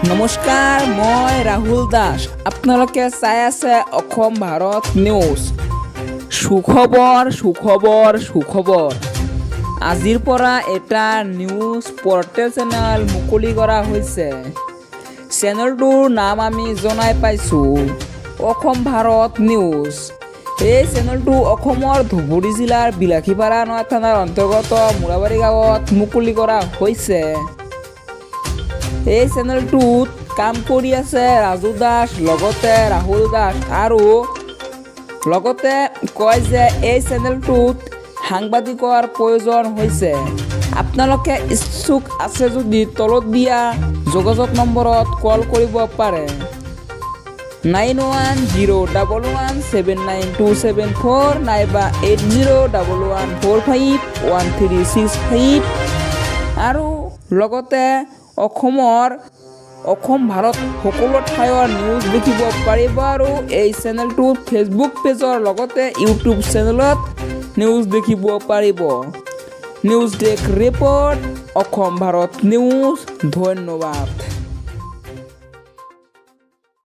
নমস্কাৰ, মই ৰাহুল দাস। আপোনালোকে চাই আছে অসম ভাৰত নিউজ। সুখবৰ। আজিৰ পৰা এটা নিউজ পৰ্টেল চেনেল মুকলি কৰা হৈছে। চেনেলটোৰ নাম আমি জনাই পাইছোঁ অসম ভাৰত নিউজ। এই চেনেলটো অসমৰ ধুবুৰী জিলাৰ বিলাসীপাৰা নৈ থানাৰ অন্তৰ্গত মুৰাবাৰী গাঁৱত মুকলি কৰা হৈছে। এই চেনেলটোত কাম কৰি আছে ৰাজু দাস, লগতে ৰাহুল দাস, আৰু লগতে কয় যে এই চেনেলটোত সাংবাদিকৰ প্ৰয়োজন হৈছে। আপোনালোকে ইচ্ছুক আছে যদি তলত দিয়া যোগাযোগ নম্বৰত কল কৰিব পাৰে। 9101179274 নাইবা 8011451365 আৰু লগতে অসম ভাৰত সকলো ঠাইৰ নিউজ দেখিব পাৰিব। আৰু এই চেনেলটোত ফেচবুক পেজৰ লগতে ইউটিউব চেনেলত নিউজ দেখিব পাৰিব। News desk report, Assam Bharat news. ধন্যবাদ।